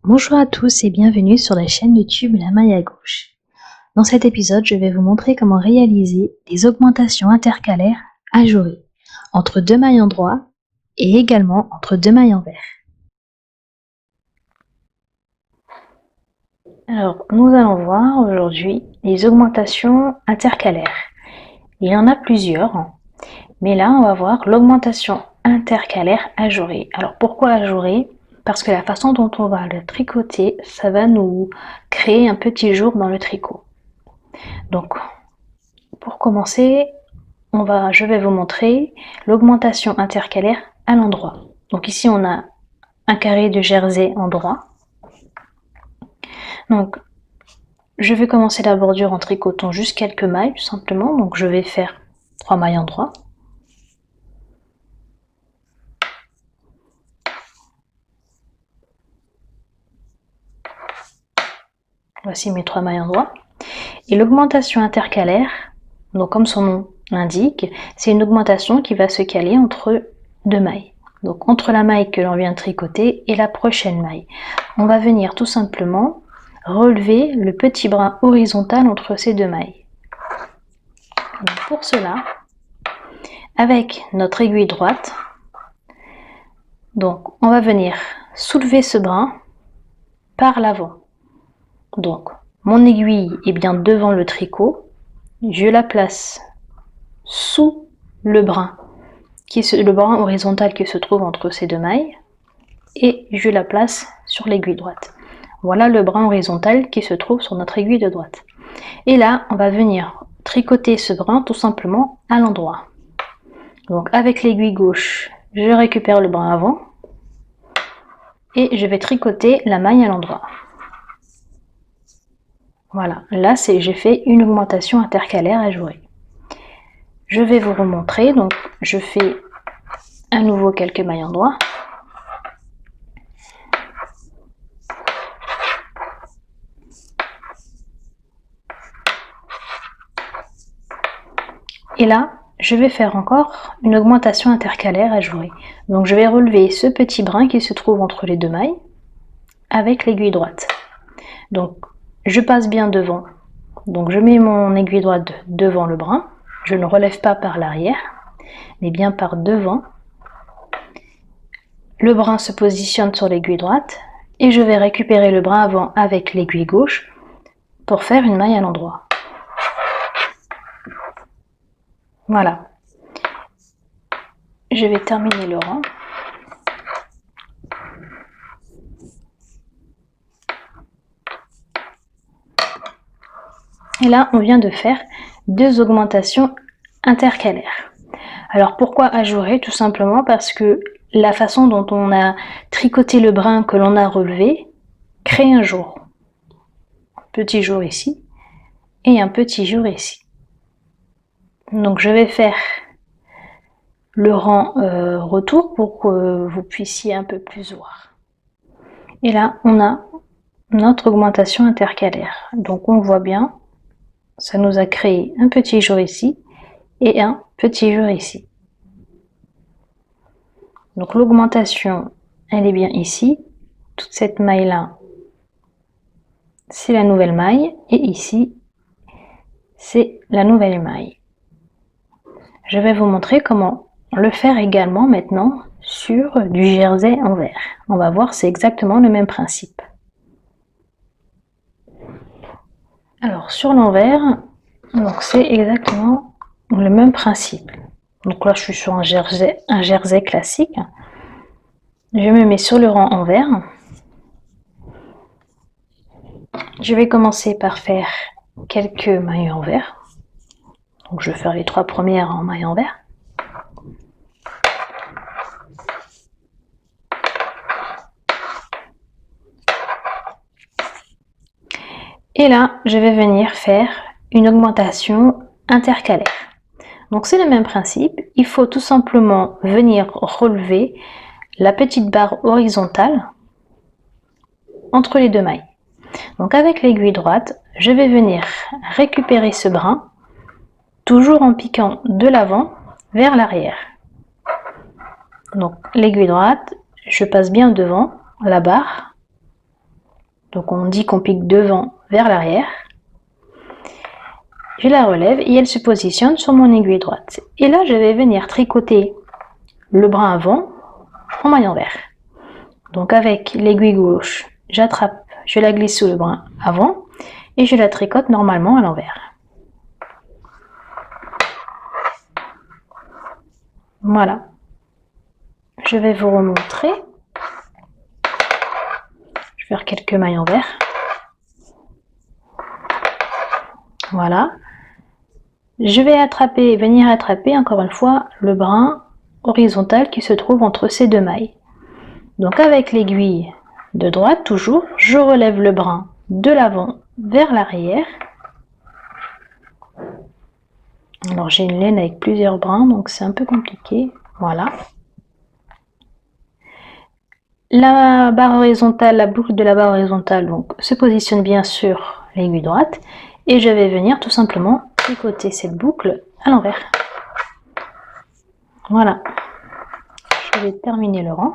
Bonjour à tous et bienvenue sur la chaîne YouTube La Maille à Gauche. Dans cet épisode, je vais vous montrer comment réaliser des augmentations intercalaires ajourées entre deux mailles en droit et également entre deux mailles en vert. Alors, nous allons voir aujourd'hui les augmentations intercalaires. Il y en a plusieurs, mais là, on va voir l'augmentation intercalaire ajourée. Alors, pourquoi ajourée ? Parce que la façon dont on va le tricoter, ça va nous créer un petit jour dans le tricot. Donc, pour commencer, je vais vous montrer l'augmentation intercalaire à l'endroit. Donc ici, on a un carré de jersey en droit. Donc, je vais commencer la bordure en tricotant juste quelques mailles, tout simplement. Donc, je vais faire 3 mailles en droit. Voici mes 3 mailles en droit. Et l'augmentation intercalaire, donc comme son nom l'indique, c'est une augmentation qui va se caler entre deux mailles. Donc entre la maille que l'on vient de tricoter et la prochaine maille. On va venir tout simplement relever le petit brin horizontal entre ces deux mailles. Donc pour cela, avec notre aiguille droite, donc on va venir soulever ce brin par l'avant. Donc mon aiguille est bien devant le tricot, je la place sous le brin horizontal qui se trouve entre ces deux mailles et je la place sur l'aiguille droite. Voilà le brin horizontal qui se trouve sur notre aiguille de droite. Et là, on va venir tricoter ce brin tout simplement à l'endroit. Donc avec l'aiguille gauche, je récupère le brin avant et je vais tricoter la maille à l'endroit. Voilà, là j'ai fait une augmentation intercalaire ajourée. Je vais vous remontrer, donc je fais à nouveau quelques mailles en droit. Et là, je vais faire encore une augmentation intercalaire ajourée. Donc je vais relever ce petit brin qui se trouve entre les deux mailles avec l'aiguille droite. Donc je passe bien devant. Donc je mets mon aiguille droite devant le brin. Je ne relève pas par l'arrière, mais bien par devant. Le brin se positionne sur l'aiguille droite et je vais récupérer le brin avant avec l'aiguille gauche pour faire une maille à l'endroit. Voilà. Je vais terminer le rang. Et là, on vient de faire deux augmentations intercalaires. Alors pourquoi ajourer? Tout simplement parce que la façon dont on a tricoté le brin que l'on a relevé crée un jour. Petit jour ici et un petit jour ici. Donc je vais faire le rang retour pour que vous puissiez un peu plus voir. Et là, on a notre augmentation intercalaire. Donc on voit bien, ça nous a créé un petit jour ici et un petit jour ici. Donc l'augmentation, elle est bien ici. Toute cette maille-là, c'est la nouvelle maille. Et ici, c'est la nouvelle maille. Je vais vous montrer comment le faire également maintenant sur du jersey en vert. On va voir, c'est exactement le même principe. Alors sur l'envers, donc c'est exactement le même principe. Donc là, je suis sur un jersey classique. Je me mets sur le rang envers. Je vais commencer par faire quelques mailles en vert. Donc je vais faire les 3 premières en mailles en vert. Et là, je vais venir faire une augmentation intercalaire. Donc c'est le même principe, il faut tout simplement venir relever la petite barre horizontale entre les deux mailles. Donc avec l'aiguille droite, je vais venir récupérer ce brin, toujours en piquant de l'avant vers l'arrière. Donc l'aiguille droite, je passe bien devant la barre Donc on dit qu'on pique devant vers l'arrière. Je la relève et elle se positionne sur mon aiguille droite. Et là, je vais venir tricoter le brin avant en maille envers. Donc avec l'aiguille gauche, j'attrape, je la glisse sous le brin avant et je la tricote normalement à l'envers. Voilà. Je vais vous remontrer. Je vais faire quelques mailles envers. Voilà. Je vais venir attraper encore une fois le brin horizontal qui se trouve entre ces deux mailles. Donc avec l'aiguille de droite toujours, je relève le brin de l'avant vers l'arrière. Alors j'ai une laine avec plusieurs brins, donc c'est un peu compliqué. Voilà. La barre horizontale, la boucle de la barre horizontale donc, se positionne bien sur l'aiguille droite et je vais venir tout simplement tricoter cette boucle à l'envers. Voilà. Je vais terminer le rang.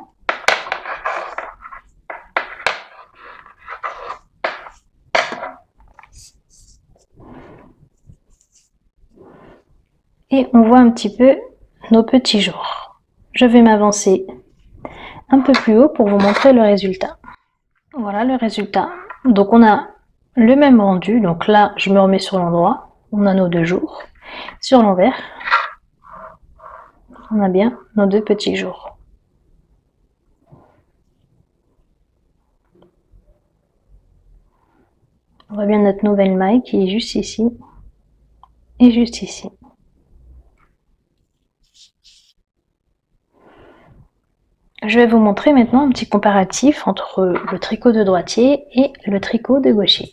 Et on voit un petit peu nos petits jours. Je vais m'avancer un peu plus haut pour vous montrer le résultat. Voilà le résultat. Donc on a le même rendu. Donc là, je me remets sur l'endroit. On a nos deux jours. Sur l'envers, on a bien nos deux petits jours. On voit bien notre nouvelle maille qui est juste ici et juste ici. Je vais vous montrer maintenant un petit comparatif entre le tricot de droitier et le tricot de gaucher.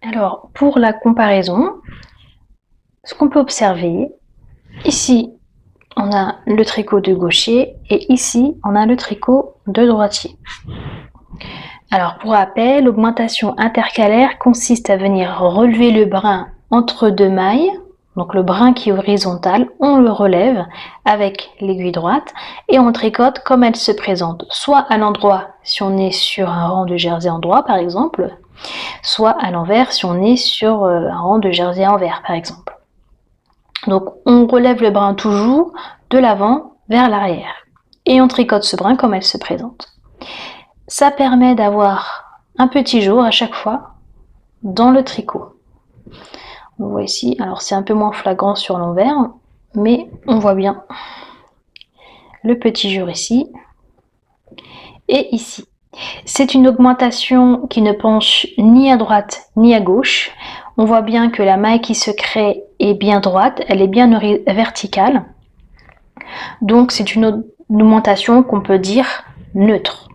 Alors, pour la comparaison, ce qu'on peut observer, ici, on a le tricot de gaucher et ici, on a le tricot de droitier. Alors, pour rappel, l'augmentation intercalaire consiste à venir relever le brin entre deux mailles. Donc le brin qui est horizontal, on le relève avec l'aiguille droite et on tricote comme elle se présente, soit à l'endroit si on est sur un rang de jersey en droit par exemple, soit à l'envers si on est sur un rang de jersey à envers par exemple. Donc on relève le brin toujours de l'avant vers l'arrière et on tricote ce brin comme elle se présente. Ça permet d'avoir un petit jour à chaque fois dans le tricot. On voit ici, alors c'est un peu moins flagrant sur l'envers, mais on voit bien le petit jour ici et ici. C'est une augmentation qui ne penche ni à droite ni à gauche. On voit bien que la maille qui se crée est bien droite, elle est bien verticale. Donc c'est une augmentation qu'on peut dire neutre.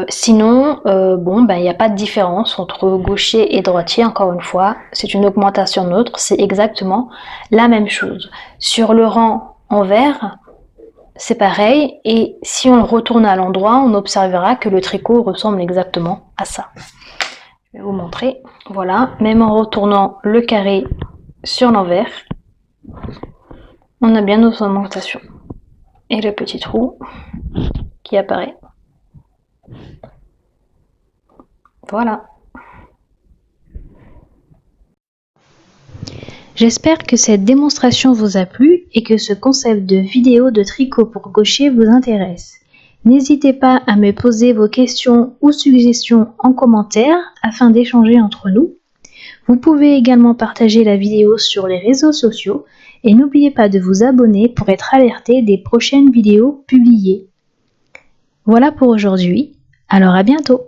Sinon, il n'y a pas de différence entre gaucher et droitier, encore une fois, c'est une augmentation neutre, c'est exactement la même chose. Sur le rang envers, c'est pareil, et si on le retourne à l'endroit, on observera que le tricot ressemble exactement à ça. Je vais vous montrer, voilà, même en retournant le carré sur l'envers, on a bien nos augmentations. Et le petit trou qui apparaît. Voilà. J'espère que cette démonstration vous a plu et que ce concept de vidéo de tricot pour gaucher vous intéresse. N'hésitez pas à me poser vos questions ou suggestions en commentaire afin d'échanger entre nous. Vous pouvez également partager la vidéo sur les réseaux sociaux et n'oubliez pas de vous abonner pour être alerté des prochaines vidéos publiées. Voilà pour aujourd'hui, alors à bientôt!